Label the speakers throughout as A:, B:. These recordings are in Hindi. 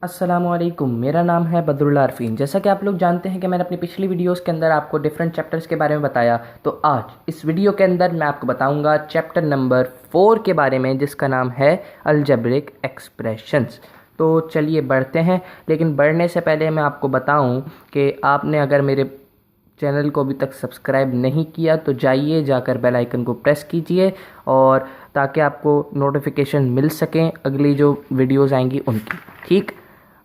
A: अस्सलामुअलैकुम, मेरा नाम है बदरुल्ला अरफीन। जैसा कि आप लोग जानते हैं कि मैंने अपनी पिछली वीडियोस के अंदर आपको डिफरेंट चैप्टर्स के बारे में बताया, तो आज इस वीडियो के अंदर मैं आपको बताऊंगा चैप्टर नंबर 4 के बारे में, जिसका नाम है अलजेब्रिक एक्सप्रेशंस। तो चलिए बढ़ते हैं, लेकिन बढ़ने से पहले मैं आपको बताऊं कि आपने अगर मेरे चैनल को अभी तक सब्सक्राइब नहीं किया तो जाइए, जाकर बेल आइकन को प्रेस कीजिए, और ताकि आपको नोटिफिकेशन मिल सकें अगली जो वीडियोस आएंगी उनकी। ठीक,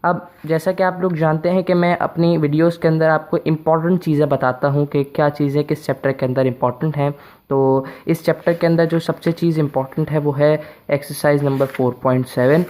A: अब जैसा कि आप लोग जानते हैं कि मैं अपनी वीडियोस के अंदर आपको इम्पॉर्टेंट चीज़ें बताता हूं कि क्या चीज़ें किस चैप्टर के अंदर इम्पॉर्टेंट हैं। तो इस चैप्टर के अंदर जो सबसे चीज़ इम्पॉर्टेंट है वो है एक्सरसाइज नंबर 4.7,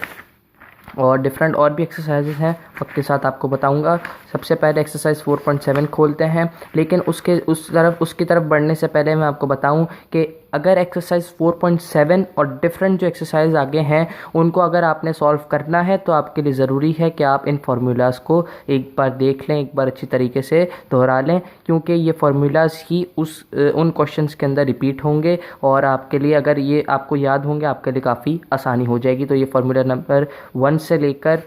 A: और डिफरेंट और भी एक्सरसाइजेज हैं, वक्त के साथ आपको बताऊंगा। सबसे पहले एक्सरसाइज 4.7 खोलते हैं, लेकिन उसकी तरफ बढ़ने से पहले मैं आपको बताऊं कि अगर एक्सरसाइज 4.7 और डिफरेंट जो एक्सरसाइज आगे हैं उनको अगर आपने सॉल्व करना है तो आपके लिए ज़रूरी है कि आप इन फार्मूलाज़ को एक बार देख लें, एक बार अच्छी तरीके से दोहरा लें, क्योंकि ये फार्मूलाज़ ही उन क्वेश्चंस के अंदर रिपीट होंगे, और आपके लिए अगर ये आपको याद होंगे आपके लिए काफ़ी आसानी हो जाएगी। तो ये फार्मूला नंबर 1 से लेकर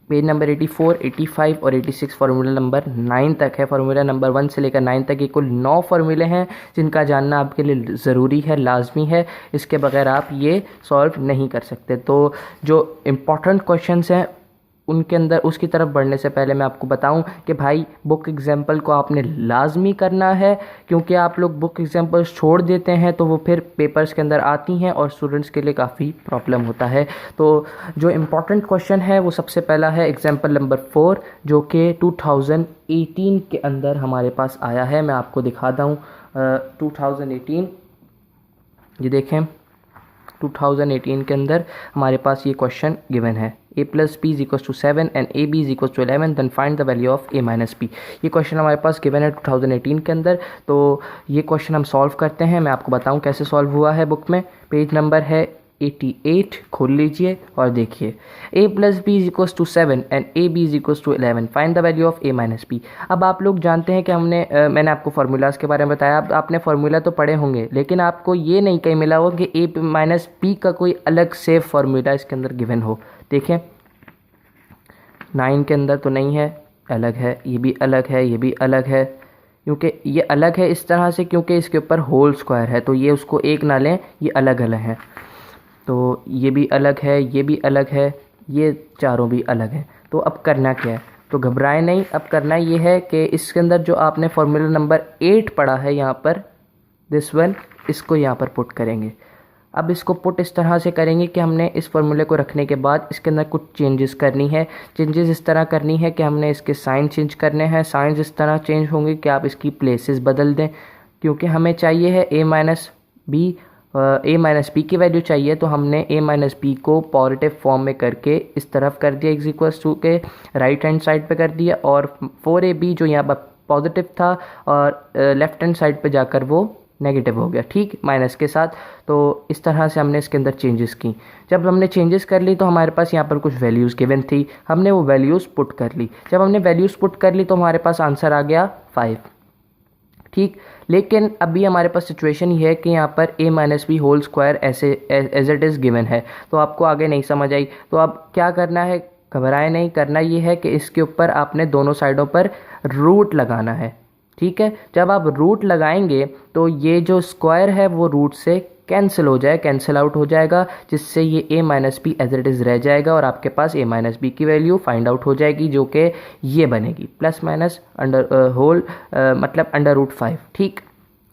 A: पेज नंबर 84, 85 और 86 फार्मूला नंबर 9 तक है। फार्मूला नंबर 1 से लेकर 9 तक ये कुल 9 फार्मूले हैं जिनका जानना आपके लिए ज़रूरी है, लाजमी है। इसके बगैर आप ये सॉल्व नहीं कर सकते। तो जो इम्पोर्टेंट क्वेश्चंस हैं उनके अंदर उसकी तरफ बढ़ने से पहले मैं आपको बताऊं कि भाई बुक एग्जाम्पल को आपने लाजमी करना है, क्योंकि आप लोग बुक एग्जाम्पल्स छोड़ देते हैं तो वो फिर पेपर्स के अंदर आती हैं और स्टूडेंट्स के लिए काफ़ी प्रॉब्लम होता है। तो जो इम्पोर्टेंट क्वेश्चन है वो सबसे पहला है एग्जाम्पल नंबर 4, जो कि 2018 के अंदर हमारे पास आया है। मैं आपको दिखाता हूँ 2018, ये देखें 2018 के अंदर हमारे पास ये क्वेश्चन गिवन है, a plus P is equal to 7 and A B is equal to 11, then find the value of A minus P. ये क्वेश्चन हमारे पास गिवन है 2018 के अंदर। तो ये क्वेश्चन हम सॉल्व करते हैं। मैं आपको बताऊं कैसे सॉल्व हुआ है। बुक में पेज नंबर है 88, खोल लीजिए और देखिए, a plus B is equal to 7 and A B is equal to 11, find the value of a minus P. अब आप लोग जानते हैं कि मैंने आपको फार्मूलाज के बारे में बताया। अब आपने फार्मूला तो पढ़े होंगे, लेकिन आपको ये नहीं कहीं मिला हो कि a माइनस पी का कोई अलग से फार्मूला इसके अंदर गिवन हो। देखें 9 के अंदर तो नहीं है, अलग है, ये भी अलग है, ये भी अलग है, क्योंकि ये अलग है इस तरह से क्योंकि इसके ऊपर होल स्क्वायर है, तो ये उसको एक ना लें, ये अलग अलग है। तो ये भी अलग है, ये भी अलग है, ये चारों भी अलग हैं। तो अब करना क्या है, तो घबराएं नहीं। अब करना ये है कि इसके अंदर जो आपने फार्मूला नंबर 8 पढ़ा है यहाँ पर, दिस वन, इसको यहाँ पर पुट करेंगे। अब इसको पुट इस तरह से करेंगे कि हमने इस फार्मूले को रखने के बाद इसके अंदर कुछ चेंजेस करनी है। चेंजेस इस तरह करनी है कि हमने इसके साइन चेंज करने हैं। साइंस इस तरह चेंज होंगे कि आप इसकी प्लेसेस बदल दें, क्योंकि हमें चाहिए है a माइनस बी की वैल्यू चाहिए, तो हमने a माइनस बी को पॉजिटिव फॉर्म में करके इस तरफ कर दिया, इज इक्वल्स टू के राइट हैंड साइड पे कर दिया, और 4ab जो यहाँ पर पॉजिटिव था और लेफ्ट हैंड साइड पे जाकर वो नेगेटिव हो गया, ठीक, माइनस के साथ। तो इस तरह से हमने इसके अंदर चेंजेस की। जब हमने चेंजेस कर ली तो हमारे पास यहाँ पर कुछ वैल्यूज़ गिवन थी, हमने वो वैल्यूज़ पुट कर ली। जब हमने वैल्यूज़ पुट कर ली तो हमारे पास आंसर आ गया 5, ठीक। लेकिन अभी हमारे पास सिचुएशन ये है कि यहाँ पर a minus B whole square ऐसे एज इट इज़ गिवन है, तो आपको आगे नहीं समझ आई। तो अब क्या करना है, घबराए नहीं, करना ये है कि इसके ऊपर आपने दोनों साइडों पर रूट लगाना है, ठीक है। जब आप रूट लगाएंगे तो ये जो स्क्वायर है वो रूट से कैंसिल हो जाए, कैंसिल आउट हो जाएगा, जिससे ये a minus B as it is रह जाएगा, और आपके पास a माइनस बी की वैल्यू फाइंड आउट हो जाएगी, जो कि ये बनेगी प्लस माइनस अंडर होल मतलब अंडर रूट 5, ठीक।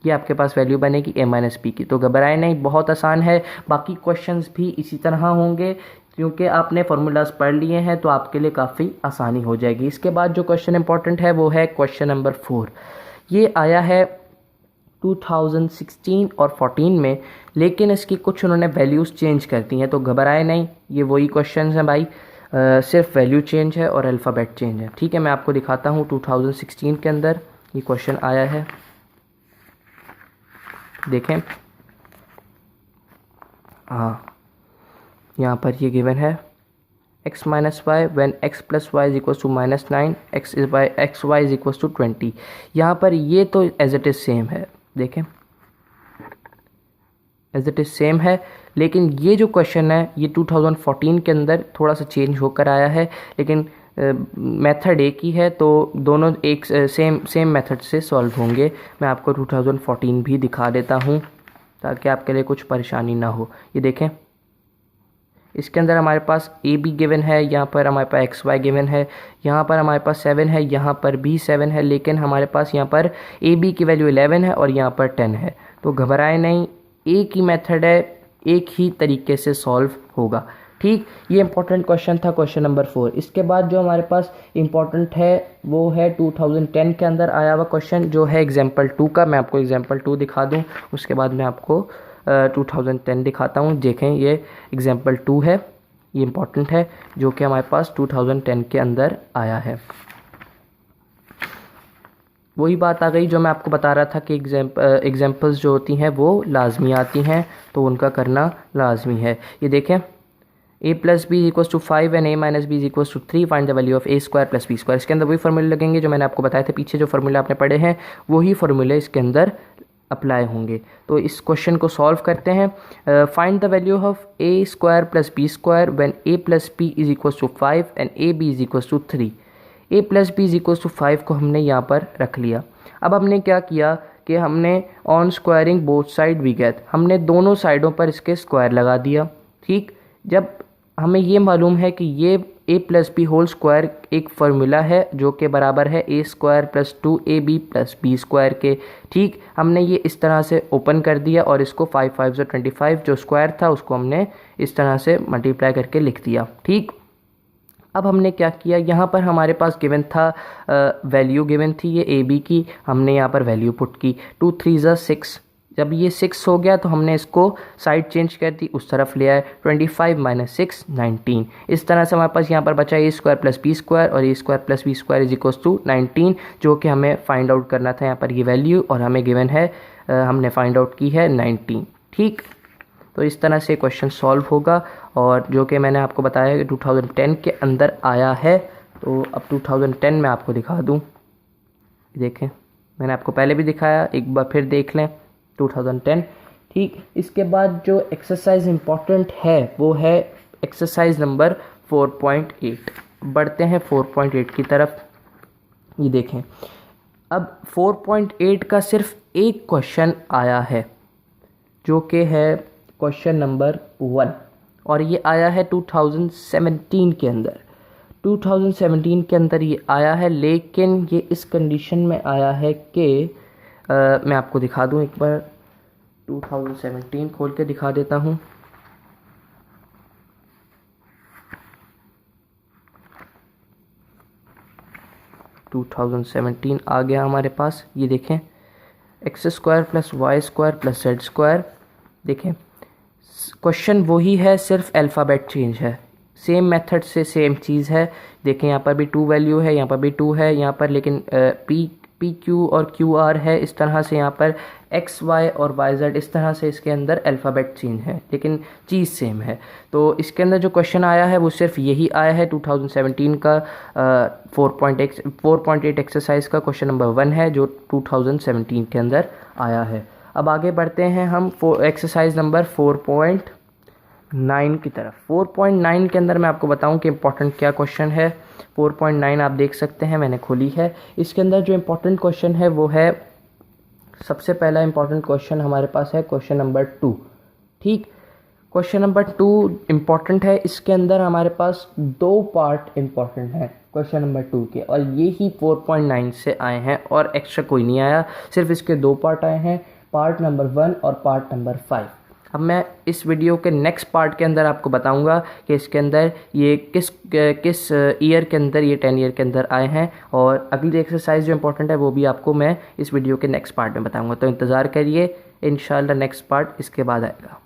A: ये आपके पास वैल्यू बनेगी a माइनस बी की। तो घबराए नहीं, बहुत आसान है। बाकी क्वेश्चंस भी इसी तरह होंगे, क्योंकि आपने फार्मूलाज पढ़ लिए हैं तो आपके लिए काफ़ी आसानी हो जाएगी। इसके बाद जो क्वेश्चन इंपॉर्टेंट है वो है क्वेश्चन नंबर 4। ये आया है 2016 और 14 में, लेकिन इसकी कुछ उन्होंने वैल्यूज़ चेंज कर दी हैं। तो घबराए नहीं, ये वही क्वेश्चन हैं भाई, सिर्फ वैल्यू चेंज है और अल्फ़ाबेट चेंज है, ठीक है। मैं आपको दिखाता हूँ 2016 के अंदर ये क्वेश्चन आया है, देखें। हाँ, यहाँ पर ये गिवन है x minus Y when x plus Y is equal to minus 9, X Y is equal to 20। यहाँ पर ये तो एज इट इज़ सेम है, देखें एज इट इज़ सेम है, लेकिन ये जो क्वेश्चन है ये 2014 के अंदर थोड़ा सा चेंज होकर आया है, लेकिन मेथड एक ही है, तो दोनों एक सेम मेथड से सॉल्व होंगे। मैं आपको 2014 भी दिखा देता हूँ ताकि आपके लिए कुछ परेशानी ना हो। ये देखें, इसके अंदर हमारे पास ए बी गिवन है, यहाँ पर हमारे पास एक्स वाई गिवन है, यहाँ पर हमारे पास 7 है, यहाँ पर भी 7 है, लेकिन हमारे पास यहाँ पर ए बी की वैल्यू 11 है और यहाँ पर 10 है। तो घबराए नहीं, एक ही मेथड है, एक ही तरीके से सॉल्व होगा। ठीक, ये इंपॉर्टेंट क्वेश्चन था, क्वेश्चन नंबर 4। इसके बाद जो हमारे पास इंपॉर्टेंट है वो है 2010 के अंदर आया हुआ क्वेश्चन, जो है एग्जाम्पल 2 का। मैं आपको एग्जाम्पल 2 दिखा दूँ, उसके बाद मैं आपको 2010 दिखाता हूँ। देखें, ये एग्जाम्पल 2 है, ये इंपॉर्टेंट है, जो कि हमारे पास 2010 के अंदर आया है। वही बात आ गई जो मैं आपको बता रहा था कि एग्जाम्पल्स जो होती हैं वो लाजमी आती हैं, तो उनका करना लाजमी है। ये देखें, a plus B equal to 5 and a minus B equal to 3, find the value of a square plus B square. इसके अंदर वही फार्मूले लगेंगे जो मैंने आपको बताए थे पीछे, जो फार्मूले आपने पढ़े हैं वही फार्मूले इसके अंदर अप्लाई होंगे। तो इस क्वेश्चन को सॉल्व करते हैं। Find the value of a square plus B square when a plus B is equal to 5 and a b is equal to 3। a plus B is equal to 5 को हमने यहाँ पर रख लिया। अब हमने क्या किया कि हमने on squaring both side we get, हमने दोनों साइडों पर इसके स्क्वायर लगा दिया। ठीक, जब हमें ये मालूम है कि ये a plus b whole square एक फार्मूला है जो कि बराबर है a square plus 2ab plus B square के। ठीक, हमने ये इस तरह से ओपन कर दिया और इसको 5 5 से 25 जो स्क्वायर था उसको हमने इस तरह से मल्टीप्लाई करके लिख दिया। ठीक, अब हमने क्या किया, यहाँ पर हमारे पास गिवन था, वैल्यू गिवन थी ये ए बी की, हमने यहाँ पर वैल्यू पुट की 2 3 ज़ा 6। जब ये 6 हो गया तो हमने इसको साइड चेंज कर दी, उस तरफ ले आए, 25 माइनस 6 19। इस तरह से हमारे पास यहाँ पर बचा A square plus B square और A square plus B square is equal to 19, जो कि हमें फाइंड आउट करना था यहाँ पर ये वैल्यू, और हमें गिवन है, हमने फाइंड आउट की है 19। ठीक, तो इस तरह से क्वेश्चन सॉल्व होगा, और जो कि मैंने आपको बताया कि 2010 के अंदर आया है। तो अब 2010 में आपको दिखा दूं, देखें, मैंने आपको पहले भी दिखाया, एक बार फिर देख लें 2010। ठीक, इसके बाद जो एक्सरसाइज इम्पॉर्टेंट है वो है एक्सरसाइज नंबर 4.8। बढ़ते हैं 4.8 की तरफ। ये देखें, अब 4.8 का सिर्फ एक क्वेश्चन आया है जो कि है क्वेश्चन नंबर 1, और ये आया है 2017 के अंदर। 2017 के अंदर ये आया है, लेकिन ये इस कंडीशन में आया है कि मैं आपको दिखा दूं, एक बार 2017 खोल के दिखा देता हूं। टू 2017 आ गया हमारे पास। ये देखें, x square plus y square plus z square. देखें, क्वेश्चन वही है, सिर्फ अल्फ़ाबेट चेंज है, सेम मेथड से सेम चीज़ है। देखें, यहाँ पर भी 2 वैल्यू है, यहाँ पर भी 2 है, यहाँ पर लेकिन पी क्यू और क्यू आर है, इस तरह से यहाँ पर एक्स वाई और वाई जेड, इस तरह से इसके अंदर अल्फ़ाबेट चेंज है, लेकिन चीज़ सेम है। तो इसके अंदर जो क्वेश्चन आया है वो सिर्फ यही आया है 2017 का 4.8 एक्सरसाइज का क्वेश्चन नंबर 1 है, जो 2017 के अंदर आया है। अब आगे बढ़ते हैं हम एक्सरसाइज नंबर 4.9 की तरफ। 4.9 के अंदर मैं आपको बताऊं कि इम्पोर्टेंट क्या क्वेश्चन है। 4.9 आप देख सकते हैं, मैंने खोली है। इसके अंदर जो इम्पोर्टेंट क्वेश्चन है वो है, सबसे पहला इम्पोर्टेंट क्वेश्चन हमारे पास है क्वेश्चन नंबर 2। ठीक, क्वेश्चन नंबर 2 इम्पॉर्टेंट है। इसके अंदर हमारे पास 2 पार्ट इम्पॉर्टेंट हैं क्वेश्चन नंबर 2 के, और ये ही 4.9 से आए हैं, और एक्स्ट्रा कोई नहीं आया, सिर्फ इसके 2 पार्ट आए हैं, पार्ट नंबर 1 और पार्ट नंबर 5। अब मैं इस वीडियो के नेक्स्ट पार्ट के अंदर आपको बताऊंगा कि इसके अंदर ये किस ईयर के अंदर, ये 10 ईयर के अंदर आए हैं, और अगली एक्सरसाइज जो इम्पोर्टेंट है वो भी आपको मैं इस वीडियो के नेक्स्ट पार्ट में बताऊंगा। तो इंतज़ार करिए, इंशाल्लाह नेक्स्ट पार्ट इसके बाद आएगा।